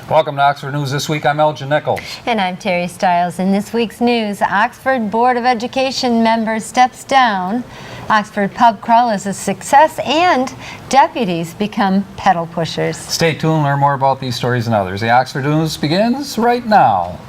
Welcome to Oxford News This Week. I'm Elgin Nichols. And I'm Terry Stiles. In this week's news, Oxford Board of Education member steps down, Oxford pub crawl is a success, and deputies become pedal pushers. Stay tuned, learn more about these stories and others. The Oxford News begins right now.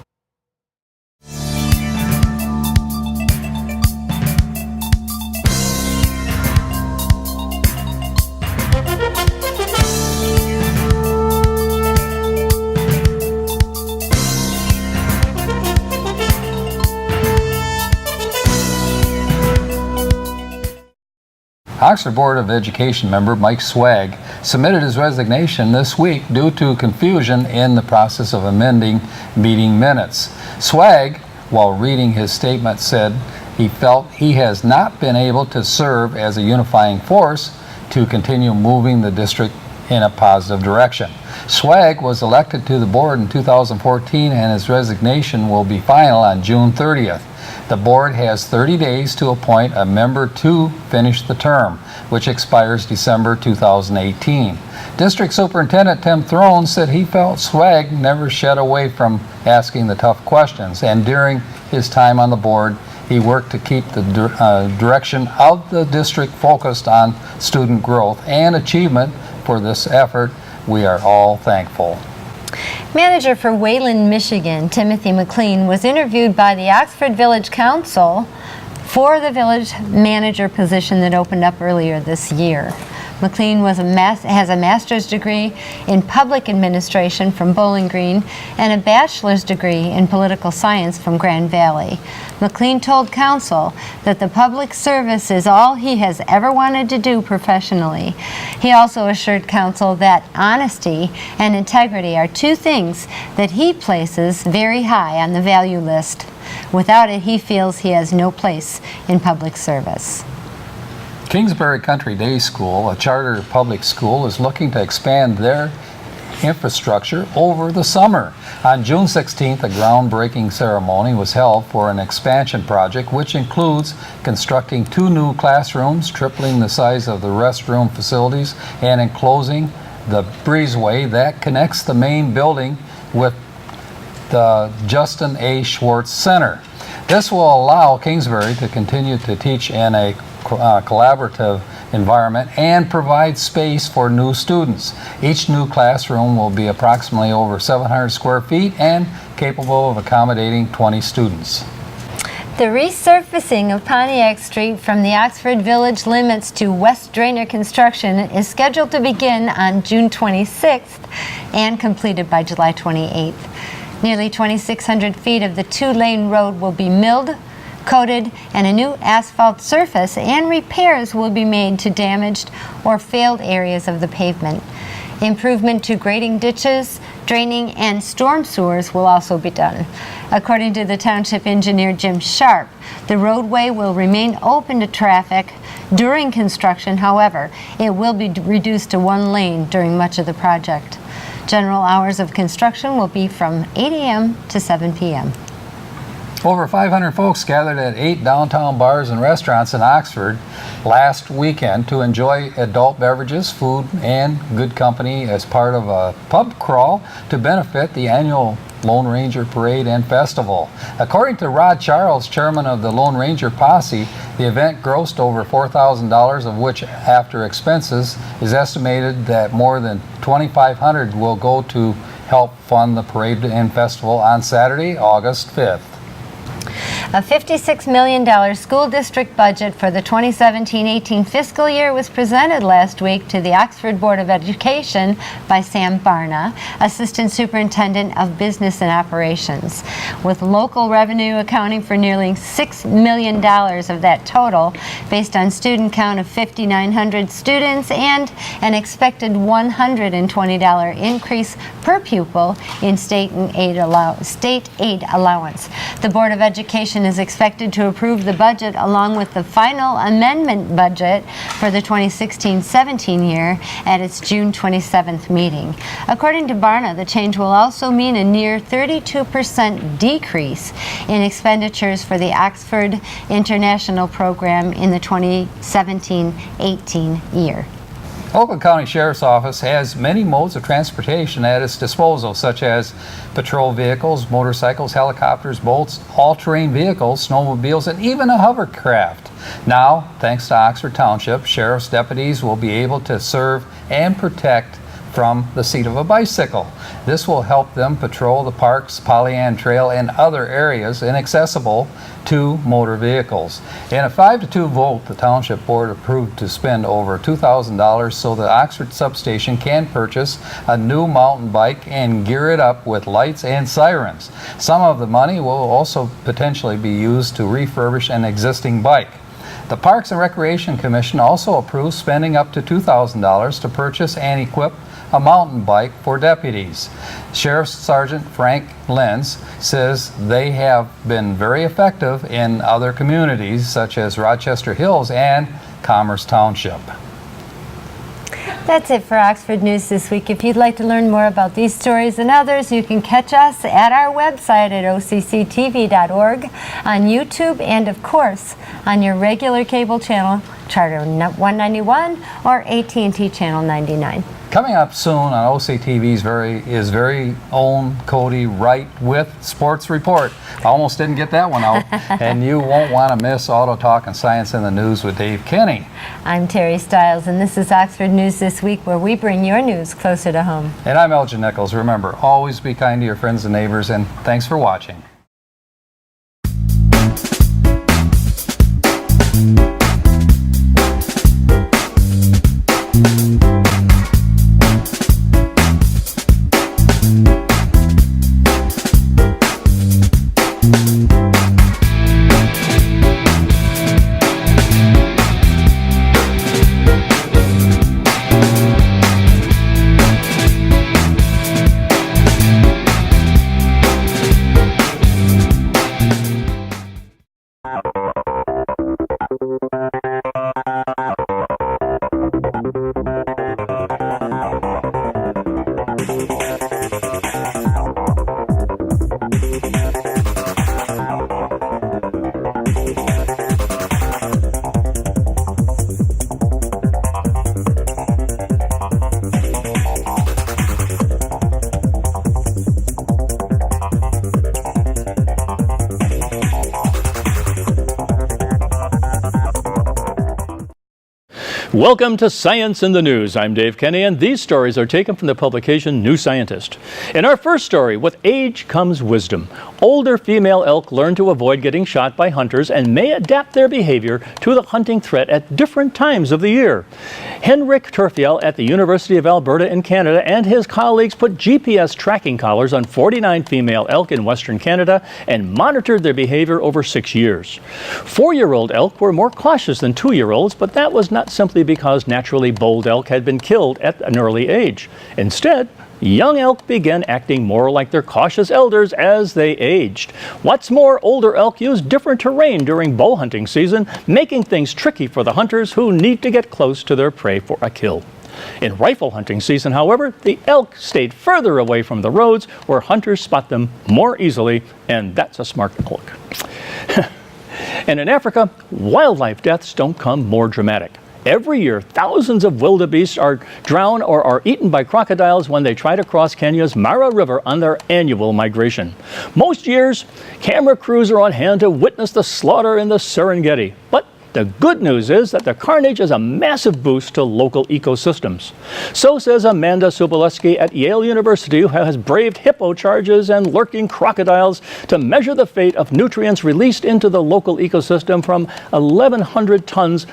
Oxford Board of Education member Mike Swag submitted his resignation this week due to confusion in the process of amending meeting minutes. Swag, while reading his statement, said he felt he has not been able to serve as a unifying force to continue moving the district in a positive direction. Swag was elected to the board in 2014 and his resignation will be final on June 30th. The board has 30 days to appoint a member to finish the term, which expires December 2018. District Superintendent Tim Throne said he felt Swag never shied away from asking the tough questions, and during his time on the board, he worked to keep the direction of the district focused on student growth and achievement. For this effort, we are all thankful. Manager for Wayland, Michigan, Timothy McLean, was interviewed by the Oxford Village Council for the village manager position that opened up earlier this year. McLean has a master's degree in public administration from Bowling Green and a bachelor's degree in political science from Grand Valley. McLean told council that the public service is all he has ever wanted to do professionally. He also assured council that honesty and integrity are two things that he places very high on the value list. Without it, he feels he has no place in public service. Kingsbury Country Day School, a charter public school, is looking to expand their infrastructure over the summer. On June 16th, a groundbreaking ceremony was held for an expansion project which includes constructing 2 new classrooms, tripling the size of the restroom facilities, and enclosing the breezeway that connects the main building with the Justin A. Schwartz Center. This will allow Kingsbury to continue to teach in a collaborative environment and provide space for new students. Each new classroom will be approximately over 700 square feet and capable of accommodating 20 students. The resurfacing of Pontiac Street from the Oxford Village limits to West Drainer construction is scheduled to begin on June 26th and completed by July 28th. Nearly 2,600 feet of the 2-lane road will be milled, coated, and a new asphalt surface and repairs will be made to damaged or failed areas of the pavement. Improvement to grading ditches, draining, and storm sewers will also be done. According to the township engineer Jim Sharp, the roadway will remain open to traffic during construction. However, it will be reduced to 1 lane during much of the project. General hours of construction will be from 8 a.m. to 7 p.m. Over 500 folks gathered at 8 downtown bars and restaurants in Oxford last weekend to enjoy adult beverages, food, and good company as part of a pub crawl to benefit the annual Lone Ranger Parade and Festival. According to Rod Charles, chairman of the Lone Ranger Posse, the event grossed over $4,000, of which, after expenses, is estimated that more than $2,500 will go to help fund the parade and festival on Saturday, August 5th. A $56 million school district budget for the 2017-18 fiscal year was presented last week to the Oxford Board of Education by Sam Barna, Assistant Superintendent of Business and Operations. With local revenue accounting for nearly $6 million of that total, based on student count of 5,900 students and an expected $120 increase per pupil in state aid allowance. The Board of Education is expected to approve the budget along with the final amendment budget for the 2016-17 year at its June 27th meeting. According to Barna, the change will also mean a near 32% decrease in expenditures for the Oxford International Program in the 2017-18 year. Oakland County Sheriff's Office has many modes of transportation at its disposal, such as patrol vehicles, motorcycles, helicopters, boats, all-terrain vehicles, snowmobiles, and even a hovercraft. Now, thanks to Oxford Township, sheriff's deputies will be able to serve and protect from the seat of a bicycle. This will help them patrol the parks, Pollyant Trail, and other areas inaccessible to motor vehicles. In a 5-2 vote, the Township Board approved to spend over $2,000 so the Oxford substation can purchase a new mountain bike and gear it up with lights and sirens. Some of the money will also potentially be used to refurbish an existing bike. The Parks and Recreation Commission also approved spending up to $2,000 to purchase and equip a mountain bike for deputies. Sheriff Sergeant Frank Lenz says they have been very effective in other communities such as Rochester Hills and Commerce Township. That's it for Oxford News this week. If you'd like to learn more about these stories and others, you can catch us at our website at occtv.org, on YouTube, and of course on your regular cable channel, Charter 191 or AT&T Channel 99. Coming up soon on OCTV's very own Cody Wright with Sports Report. I almost didn't get that one out. And you won't want to miss Auto Talk and Science in the News with Dave Kenny. I'm Terry Stiles, and this is Oxford News This Week, where we bring your news closer to home. And I'm Elgin Nichols. Remember, always be kind to your friends and neighbors, and thanks for watching. Welcome to Science in the News. I'm Dave Kenny, and these stories are taken from the publication New Scientist. In our first story, with age comes wisdom. Older female elk learn to avoid getting shot by hunters and may adapt their behavior to the hunting threat at different times of the year. Henrik Turfiel at the University of Alberta in Canada and his colleagues put GPS tracking collars on 49 female elk in Western Canada and monitored their behavior over 6 years. 4-year-old elk were more cautious than 2-year-olds, but that was not simply because naturally bold elk had been killed at an early age. Instead, young elk began acting more like their cautious elders as they aged. What's more, older elk use different terrain during bow hunting season, making things tricky for the hunters who need to get close to their prey for a kill. In rifle hunting season, however, the elk stayed further away from the roads where hunters spot them more easily, and that's a smart elk. And in Africa, wildlife deaths don't come more dramatic. Every year, thousands of wildebeest are drowned or are eaten by crocodiles when they try to cross Kenya's Mara River on their annual migration. Most years, camera crews are on hand to witness the slaughter in the Serengeti. But the good news is that the carnage is a massive boost to local ecosystems. So says Amanda Sobolewski at Yale University, who has braved hippo charges and lurking crocodiles to measure the fate of nutrients released into the local ecosystem from 1,100 tons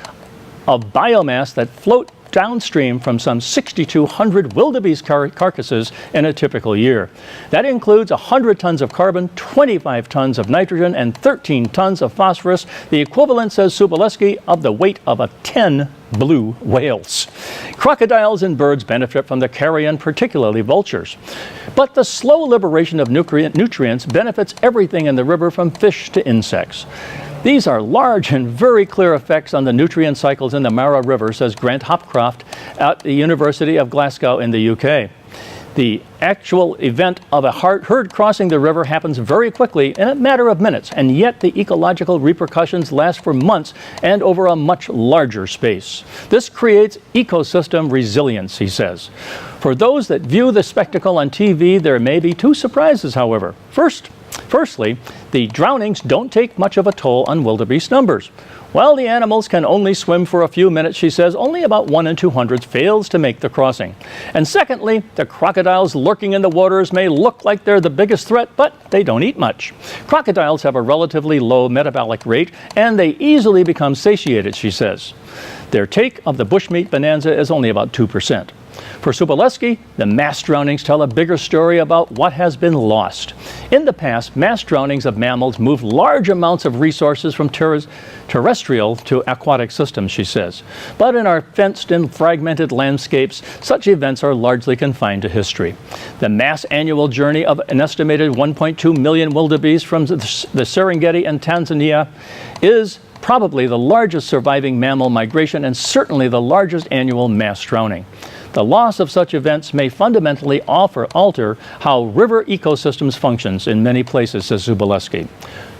of biomass that float downstream from some 6,200 wildebeest carcasses in a typical year. That includes 100 tons of carbon, 25 tons of nitrogen, and 13 tons of phosphorus, the equivalent, says Sobolewski, of the weight of 10 blue whales. Crocodiles and birds benefit from the carrion, particularly vultures. But the slow liberation of nutrients benefits everything in the river, from fish to insects. These are large and very clear effects on the nutrient cycles in the Mara River, says Grant Hopcroft at the University of Glasgow in the UK. The actual event of a herd crossing the river happens very quickly in a matter of minutes, and yet the ecological repercussions last for months and over a much larger space. This creates ecosystem resilience, he says. For those that view the spectacle on TV, there may be two surprises, however. Firstly, the drownings don't take much of a toll on wildebeest numbers. While the animals can only swim for a few minutes, she says, only about 1 in 200 fails to make the crossing. And secondly, the crocodiles lurking in the waters may look like they're the biggest threat, but they don't eat much. Crocodiles have a relatively low metabolic rate, and they easily become satiated, she says. Their take of the bushmeat bonanza is only about 2%. For Sobolewski, the mass drownings tell a bigger story about what has been lost. In the past, mass drownings of mammals moved large amounts of resources from terrestrial to aquatic systems, she says. But in our fenced and fragmented landscapes, such events are largely confined to history. The mass annual journey of an estimated 1.2 million wildebeest from the Serengeti and Tanzania is probably the largest surviving mammal migration and certainly the largest annual mass drowning. The loss of such events may fundamentally alter how river ecosystems functions in many places, says Sobolewski.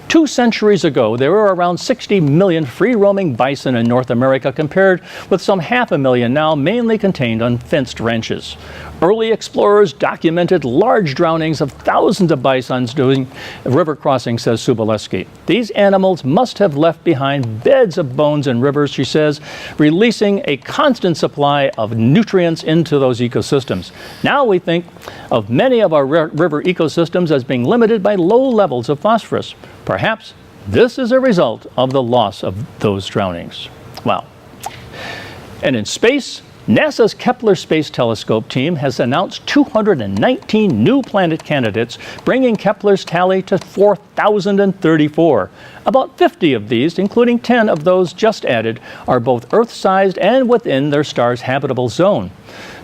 2 centuries ago, there were around 60 million free-roaming bison in North America compared with some 500,000 now, mainly contained on fenced ranches. Early explorers documented large drownings of thousands of bisons during river crossings, says Sobolewski. These animals must have left behind beds of bones in rivers, she says, releasing a constant supply of nutrients into those ecosystems. Now we think of many of our river ecosystems as being limited by low levels of phosphorus. Perhaps this is a result of the loss of those drownings. Wow. And in space, NASA's Kepler Space Telescope team has announced 219 new planet candidates, bringing Kepler's tally to 4,034. About 50 of these, including 10 of those just added, are both Earth-sized and within their star's habitable zone.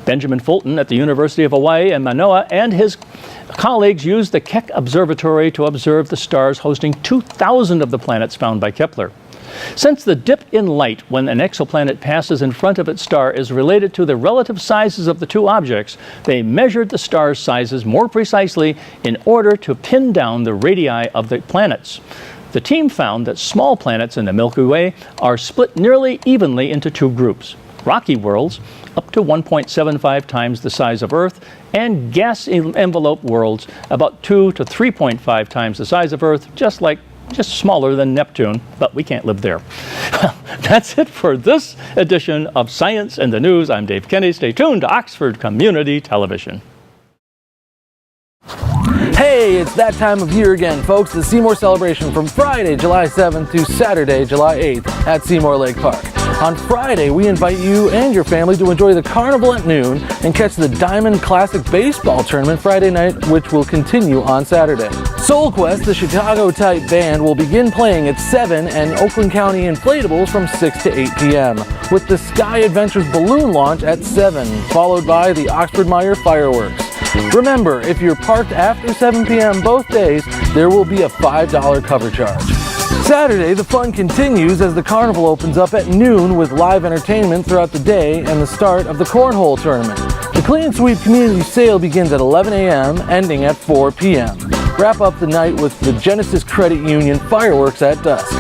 Benjamin Fulton at the University of Hawaii and Manoa and his colleagues used the Keck Observatory to observe the stars hosting 2,000 of the planets found by Kepler. Since the dip in light when an exoplanet passes in front of its star is related to the relative sizes of the two objects, they measured the star's sizes more precisely in order to pin down the radii of the planets. The team found that small planets in the Milky Way are split nearly evenly into two groups: rocky worlds, up to 1.75 times the size of Earth, and gas envelope worlds, about 2 to 3.5 times the size of Earth, just smaller than Neptune, but we can't live there. That's it for this edition of Science in the News. I'm Dave Kenny. Stay tuned to Oxford Community Television. Hey, it's that time of year again, folks. The Seymour Celebration from Friday, July 7th to Saturday, July 8th at Seymour Lake Park. On Friday, we invite you and your family to enjoy the carnival at noon and catch the Diamond Classic Baseball Tournament Friday night, which will continue on Saturday. Soul Quest, the Chicago-type band, will begin playing at 7 and Oakland County Inflatables from 6 to 8 p.m., with the Sky Adventures balloon launch at 7, followed by the Oxford Meyer fireworks. Remember, if you're parked after 7 p.m. both days, there will be a $5 cover charge. Saturday, the fun continues as the carnival opens up at noon with live entertainment throughout the day and the start of the cornhole tournament. The Clean Sweep Community Sale begins at 11 a.m., ending at 4 p.m. Wrap up the night with the Genesis Credit Union fireworks at dusk.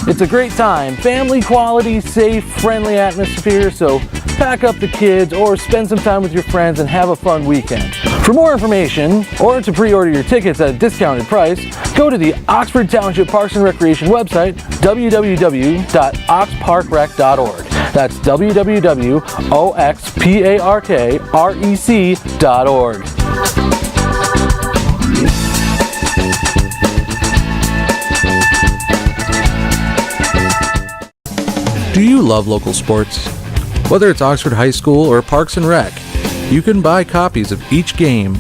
It's a great time, family quality, safe, friendly atmosphere, so pack up the kids or spend some time with your friends and have a fun weekend. For more information or to pre-order your tickets at a discounted price, go to the Oxford Township Parks and Recreation website, www.oxparkrec.org. That's www.oxparkrec.org. Do you love local sports? Whether it's Oxford High School or Parks and Rec, you can buy copies of each game.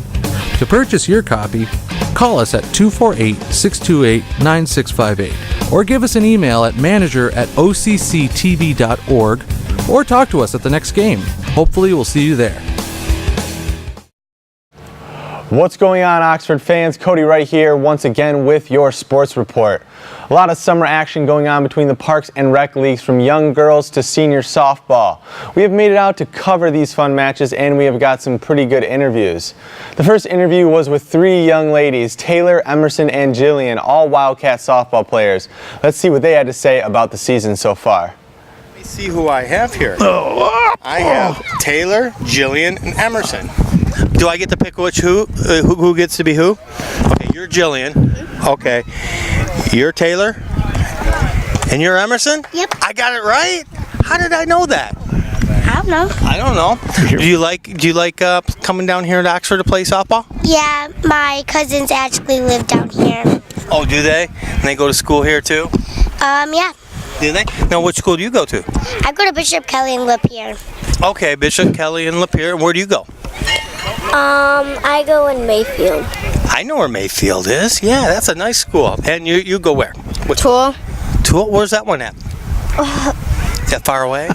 To purchase your copy, call us at 248-628-9658 or give us an email at manager@occtv.org or talk to us at the next game. Hopefully we'll see you there. What's going on, Oxford fans? Cody Wright here once again with your sports report. A lot of summer action going on between the Parks and Rec leagues, from young girls to senior softball. We have made it out to cover these fun matches, and we have got some pretty good interviews. The first interview was with 3 young ladies, Taylor, Emerson, and Jillian, all Wildcat softball players. Let's see what they had to say about the season so far. Let me see who I have here. I have Taylor, Jillian, and Emerson. Do I get to pick which who gets to be who? Okay, you're Jillian. Okay. You're Taylor? And you're Emerson? Yep. I got it right? How did I know that? I don't know. I don't know. Do you like coming down here to Oxford to play softball? Yeah, my cousins actually live down here. Oh, do they? And they go to school here too? Yeah. Do they? Now, which school do you go to? I go to Bishop Kelly and Lapeer. Okay, Bishop Kelly and Lapeer. Where do you go? I go in Mayfield. I know where Mayfield is. Yeah, that's a nice school. And you go where? Tool. Tool? Where's that one at? Is that far away?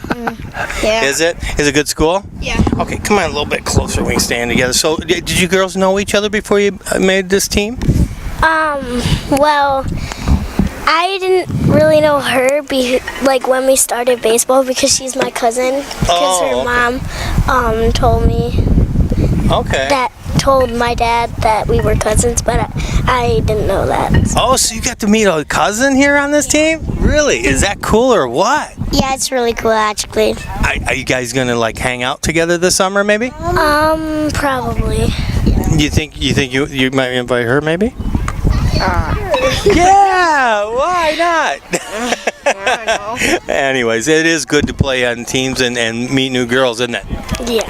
Yeah. Is it? Is it a good school? Yeah. Okay, come on a little bit closer. We can stand together. So, did you girls know each other before you made this team? Well, I didn't really know her when we started baseball, because she's my cousin. Because her mom told me told my dad that we were cousins, but I didn't know that. Oh, so you got to meet a cousin here on this team? Really? Is that cool or what? Yeah, it's really cool actually. Are you guys gonna hang out together this summer, maybe? Probably. You think you might invite her, maybe? Yeah, why not? I don't know. Anyways, it is good to play on teams and meet new girls, isn't it? Yeah.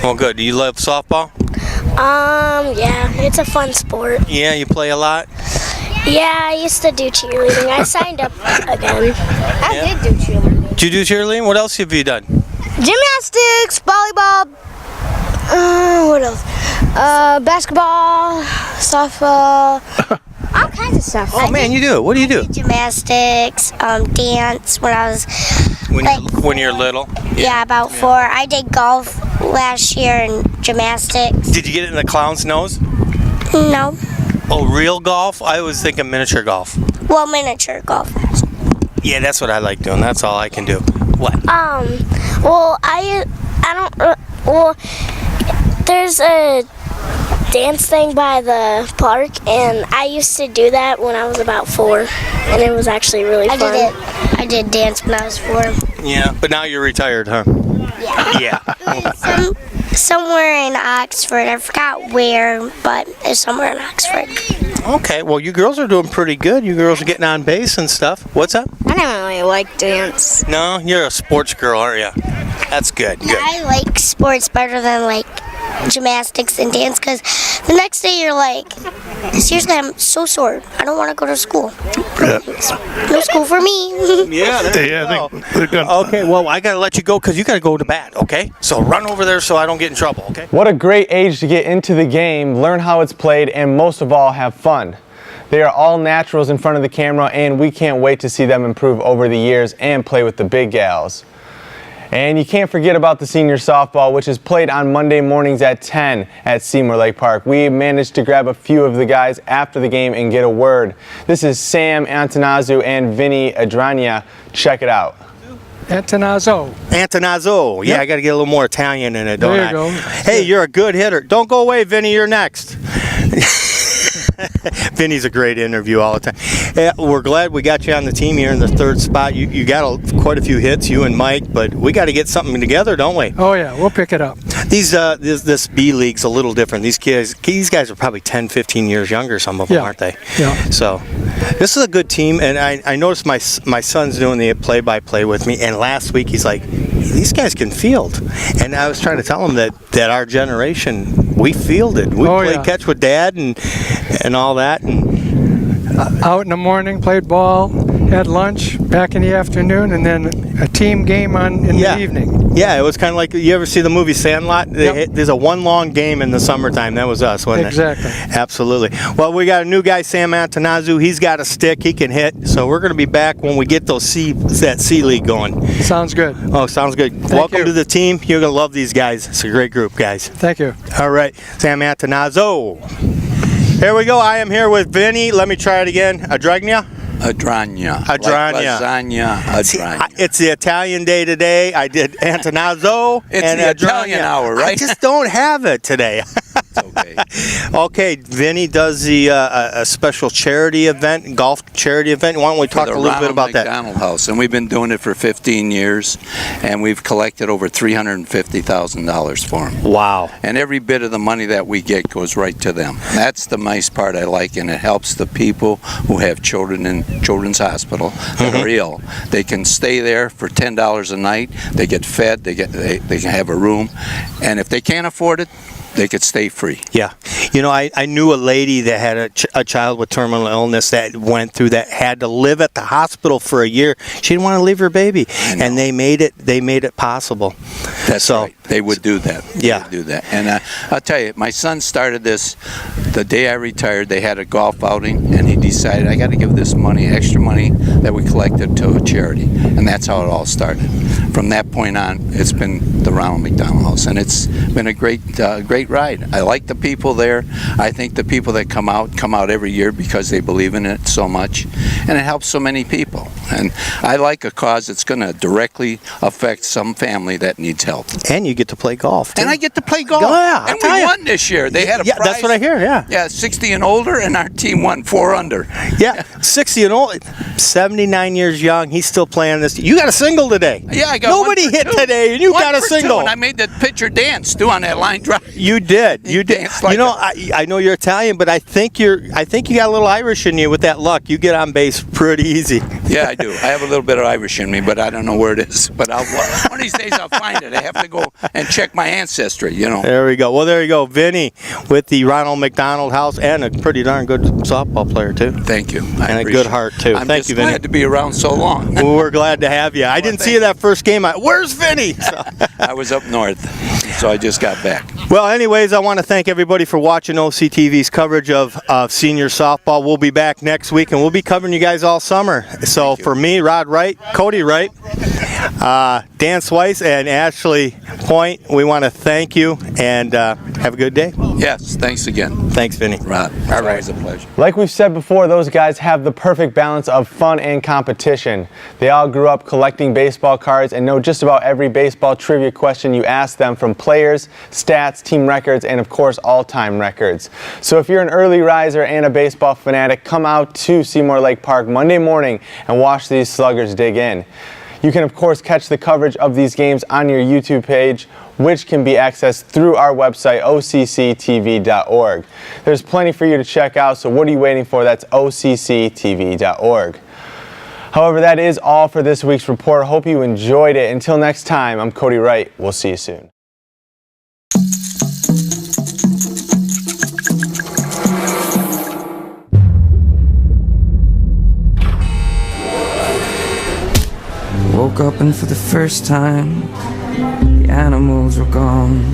Well, good. Do you love softball? Yeah, it's a fun sport. Yeah, you play a lot? Yeah, I used to do cheerleading. I signed up again. I did do cheerleading. Did you do cheerleading? What else have you done? Gymnastics, volleyball, what else? Basketball, softball, all kinds of stuff. Oh man, you do it. What do you do? Gymnastics, dance when I was When you're little? yeah, about 4. I did golf last year and gymnastics. Did you get it in the clown's nose? No. Oh, real golf? I was thinking miniature golf. Well, miniature golf. Yeah, that's what I like doing. That's all I can do. What? Well, I don't. Well, there's a dance thing by the park, and I used to do that when I was about 4, and it was actually really fun. I did dance when I was 4. Yeah, but now you're retired, huh? Yeah. Yeah. Somewhere in Oxford. I forgot where, but it's somewhere in Oxford. Okay, well, you girls are doing pretty good. You girls are getting on base and stuff. What's up? I don't really like dance. No, you're a sports girl, aren't you? That's good. Good. I like sports better than gymnastics and dance, because the next day you're like, seriously, I'm so sore. I don't want to go to school. No school for me. Yeah, I think okay, well, I got to let you go because you got to go to bat, okay? So run over there so I don't get in trouble, okay? What a great age to get into the game, learn how it's played, and most of all, have fun. They are all naturals in front of the camera, and we can't wait to see them improve over the years and play with the big gals. And you can't forget about the senior softball, which is played on Monday mornings at 10 at Seymour Lake Park. We managed to grab a few of the guys after the game and get a word. This is Sam Antonazu and Vinny Adrania. Check it out. Antonazzo. Antonazzo. Yeah, I got to get a little more Italian in it, don't I? There you go. Hey, you're a good hitter. Don't go away, Vinny. You're next. Vinny's a great interview all the time. We're glad we got you on the team here in the 3rd spot. You got quite a few hits, you and Mike, but we got to get something together, don't we? Oh yeah, we'll pick it up. This B League's a little different. These guys are probably 10, 15 years younger, some of them, aren't they? Yeah. So this is a good team, and I noticed my son's doing the play-by-play with me, and last week he's like, these guys can field. And I was trying to tell him that our generation, we fielded. We played catch with Dad and all that. And out in the morning, played ball, Had lunch back in the afternoon, and then a team game in Yeah. the evening. Yeah, it was kind of like, you ever see the movie Sandlot? There's a one long game in the summertime. That was us, wasn't Exactly. it? Absolutely. Well, we got a new guy, Sam Antonazu. He's got a stick. He can hit. So we're going to be back when we get that C League going. Sounds good. Oh, sounds good. Welcome you. to the team. You're going to love these guys. It's a great group, guys. Thank you. All right, Sam Antonazo. Here we go. I am here with Vinny. Let me try it again. Adragna? Adragna. Adragna. Like lasagna. See, Adragna. it's the Italian day today. I did Antonazo. It's and the Adragna. Italian hour, right? I just don't have it today. It's okay. Okay, Vinny does the a special charity event, golf charity event. Why don't we talk a little bit about that? McDonald House, and we've been doing it for 15 years, and we've collected over $350,000 for them. Wow. And every bit of the money that we get goes right to them. That's the nice part I like, and it helps the people who have children in Children's Hospital that are ill. They can stay there for $10 a night. They get fed. They can have a room, and if they can't afford it, they could stay free. Yeah. You know, I knew a lady that had a child with terminal illness that went through that, had to live at the hospital for a year. She didn't want to leave her baby, and they made it possible. That's right. They would do that. Yeah. They would do that. And I'll tell you, my son started this the day I retired. They had a golf outing, and he decided, I got to give this money, extra money that we collected, to a charity. And that's how it all started. From that point on, it's been the Ronald McDonald House, and it's been a great ride. I like the people there. I think the people that come out every year because they believe in it so much, and it helps so many people. And I like a cause that's going to directly affect some family that needs help. And you get to play golf, too. And I get to play golf. Yeah, and we won this year. They had a prize. That's what I hear, yeah. Yeah, 60 and older, and our team won 4 under. Yeah, 60 and old, 79 years young. He's still playing this. You got a single today. Yeah, I got Nobody one for hit two. today, and you One got a for single. two, and I made the pitcher dance too on that line drive. You did. You did. danced like You know, I know you're Italian, but I think you got a little Irish in you with that luck. You get on base pretty easy. Yeah, I do. I have a little bit of Irish in me, but I don't know where it is. But one of these days I'll find it. I have to go and check my ancestry, you know. There we go. Well, there you go. Vinny with the Ronald McDonald House, and a pretty darn good softball player, too. Thank you. And a good heart, too. I'm Thank just you, Vinny. glad to be around so long. Well, we're glad to have you. I didn't see you that first game. Where's Vinny? So. I was up north, so I just got back. Well, anyways, I want to thank everybody for watching OCTV's coverage of senior softball. We'll be back next week, and we'll be covering you guys all summer. So for me, Rod Wright, Cody Wright, Dan Swice, and Ashley Point, we want to thank you, and have a good day. Yes, thanks again. Thanks, Vinny. Rod, it's always a pleasure. Like we've said before, those guys have the perfect balance of fun and competition. They all grew up collecting baseball cards and know just about every baseball trivia question you ask them, from players, stats, team records, and of course all-time records. So if you're an early riser and a baseball fanatic, come out to Seymour Lake Park Monday morning and watch these sluggers dig in. You can of course catch the coverage of these games on your YouTube page, which can be accessed through our website, OCCTV.org. There's plenty for you to check out, so what are you waiting for? That's OCCTV.org. However, that is all for this week's report. Hope you enjoyed it. Until next time, I'm Cody Wright. We'll see you soon. Woke up and for the first time, the animals were gone.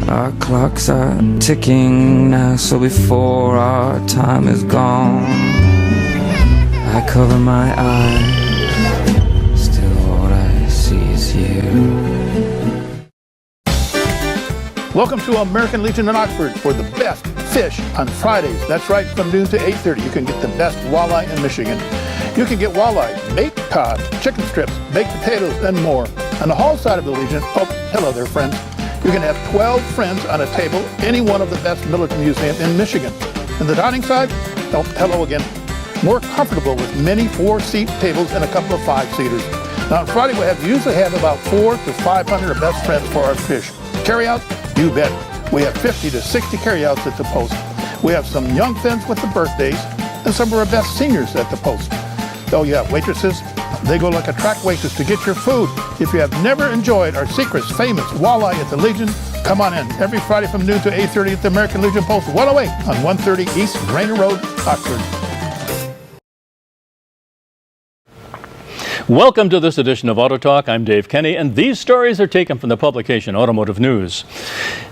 Our clocks are ticking now, so before our time is gone, I cover my eyes, still all I see is you. Welcome to American Legion in Oxford for the best fish on Fridays. That's right, from noon to 8:30. You can get the best walleye in Michigan. You can get walleye, baked cod, chicken strips, baked potatoes, and more. On the hall side of the Legion, oh, hello there, friends. You can have 12 friends on a table, any one of the best military museums in Michigan. And the dining side, oh, hello again. More comfortable with many 4-seat tables and a couple of 5-seaters. Now on Friday we usually have about 400 to 500 of best friends for our fish. Carry-out? You bet. We have 50 to 60 carry-outs at the post. We have some young friends with the birthdays and some of our best seniors at the post. Oh yeah, waitresses, they go like a track waitress to get your food. If you have never enjoyed our secret's famous walleye at the Legion, come on in every Friday from noon to 8:30 at the American Legion Post 108 on 130 East Rainer Road, Oxford. Welcome to this edition of Auto Talk. I'm Dave Kenny, and these stories are taken from the publication Automotive News.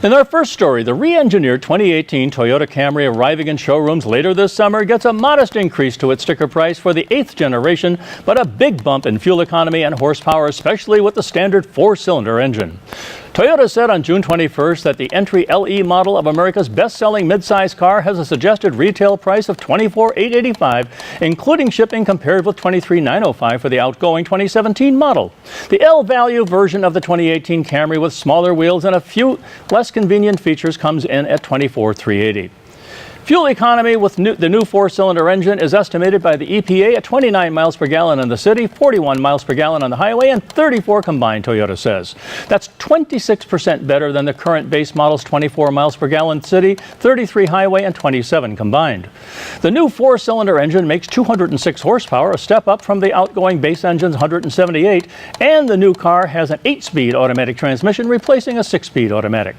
In our first story, the re-engineered 2018 Toyota Camry arriving in showrooms later this summer gets a modest increase to its sticker price for the 8th generation, but a big bump in fuel economy and horsepower, especially with the standard 4-cylinder engine. Toyota said on June 21st that the entry LE model of America's best-selling midsize car has a suggested retail price of $24,885, including shipping, compared with $23,905 for the outgoing 2017 model. The L-value version of the 2018 Camry with smaller wheels and a few less convenient features comes in at $24,380. Fuel economy with the new 4-cylinder engine is estimated by the EPA at 29 miles per gallon in the city, 41 miles per gallon on the highway, and 34 combined, Toyota says. That's 26% better than the current base model's 24 miles per gallon city, 33 highway, and 27 combined. The new 4-cylinder engine makes 206 horsepower, a step up from the outgoing base engine's 178, and the new car has an 8-speed automatic transmission, replacing a 6-speed automatic.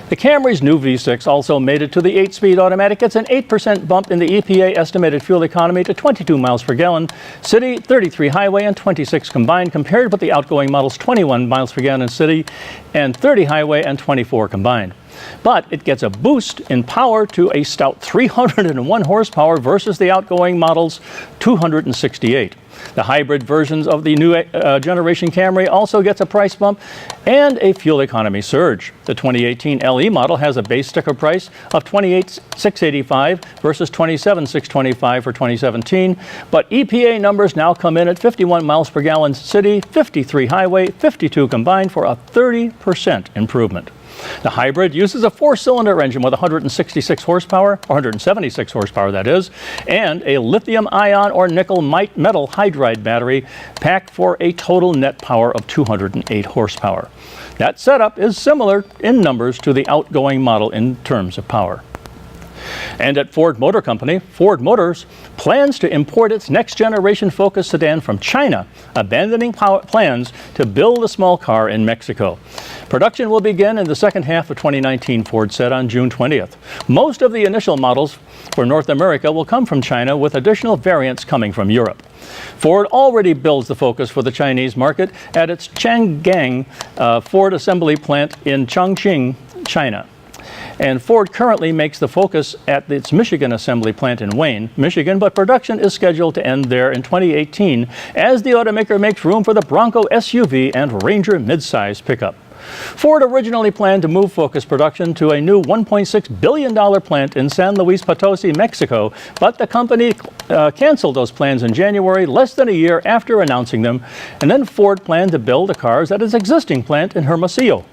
The Camry's new V6 also made it to the 8-speed automatic. It's an 8% bump in the EPA estimated fuel economy to 22 miles per gallon, city, 33 highway, and 26 combined, compared with the outgoing model's 21 miles per gallon city and 30 highway and 24 combined. But it gets a boost in power to a stout 301 horsepower versus the outgoing model's 268. The hybrid versions of the new generation Camry also gets a price bump and a fuel economy surge. The 2018 LE model has a base sticker price of $28,685 versus $27,625 for 2017, but EPA numbers now come in at 51 miles per gallon city, 53 highway, 52 combined for a 30% improvement. The hybrid uses a 4-cylinder engine with 166 horsepower, or 176 horsepower that is, and a lithium-ion or nickel metal hydride battery packed for a total net power of 208 horsepower. That setup is similar in numbers to the outgoing model in terms of power. And at Ford Motor Company, Ford Motors plans to import its next-generation Focus sedan from China, abandoning plans to build a small car in Mexico. Production will begin in the second half of 2019, Ford said on June 20th. Most of the initial models for North America will come from China, with additional variants coming from Europe. Ford already builds the Focus for the Chinese market at its Changgang Ford assembly plant in Chongqing, China. And Ford currently makes the Focus at its Michigan assembly plant in Wayne, Michigan, but production is scheduled to end there in 2018 as the automaker makes room for the Bronco SUV and Ranger midsize pickup. Ford originally planned to move Focus production to a new $1.6 billion plant in San Luis Potosi, Mexico, but the company canceled those plans in January, less than a year after announcing them, and then Ford planned to build the cars at its existing plant in Hermosillo.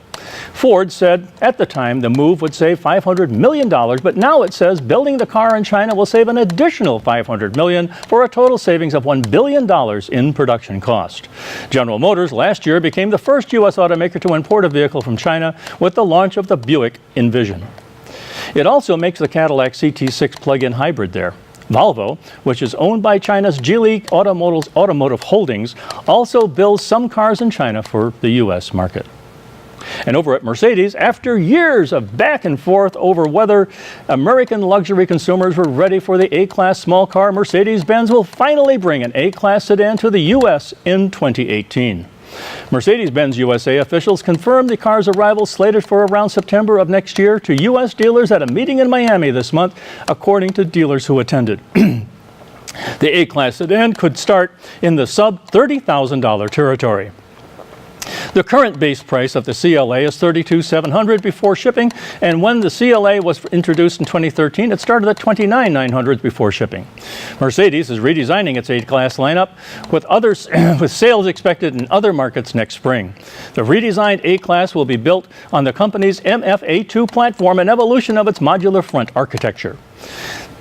Ford said at the time the move would save $500 million, but now it says building the car in China will save an additional $500 million for a total savings of $1 billion in production cost. General Motors last year became the first U.S. automaker to import a vehicle from China with the launch of the Buick Envision. It also makes the Cadillac CT6 plug-in hybrid there. Volvo, which is owned by China's Geely Automotive Holdings, also builds some cars in China for the U.S. market. And over at Mercedes, after years of back and forth over whether American luxury consumers were ready for the A-Class small car, Mercedes-Benz will finally bring an A-Class sedan to the U.S. in 2018. Mercedes-Benz USA officials confirmed the car's arrival slated for around September of next year to U.S. dealers at a meeting in Miami this month, according to dealers who attended. The A-Class sedan could start in the sub-$30,000 territory. The current base price of the CLA is $32,700 before shipping, and when the CLA was introduced in 2013, it started at $29,900 before shipping. Mercedes is redesigning its A-Class lineup with sales expected in other markets next spring. The redesigned A-Class will be built on the company's MFA2 platform, an evolution of its modular front architecture.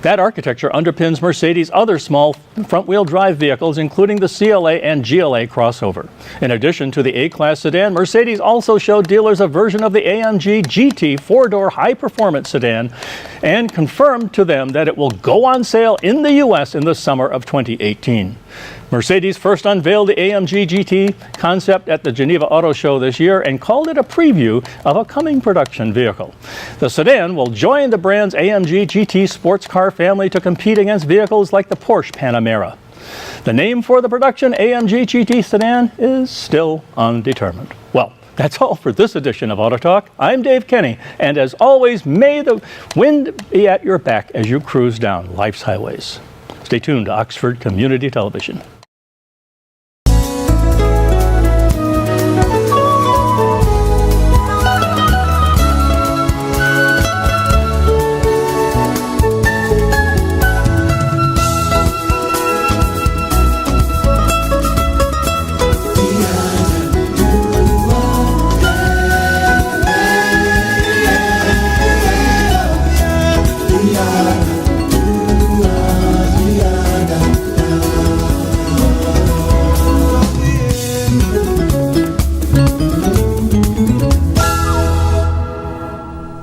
That architecture underpins Mercedes' other small front-wheel drive vehicles, including the CLA and GLA crossover. In addition to the A-Class sedan, Mercedes also showed dealers a version of the AMG GT four-door high-performance sedan and confirmed to them that it will go on sale in the U.S. in the summer of 2018. Mercedes first unveiled the AMG GT concept at the Geneva Auto Show this year and called it a preview of a coming production vehicle. The sedan will join the brand's AMG GT sports car family to compete against vehicles like the Porsche Panamera. The name for the production, AMG GT Sedan, is still undetermined. Well, that's all for this edition of Auto Talk. I'm Dave Kenny, and as always, may the wind be at your back as you cruise down life's highways. Stay tuned to Oxford Community Television.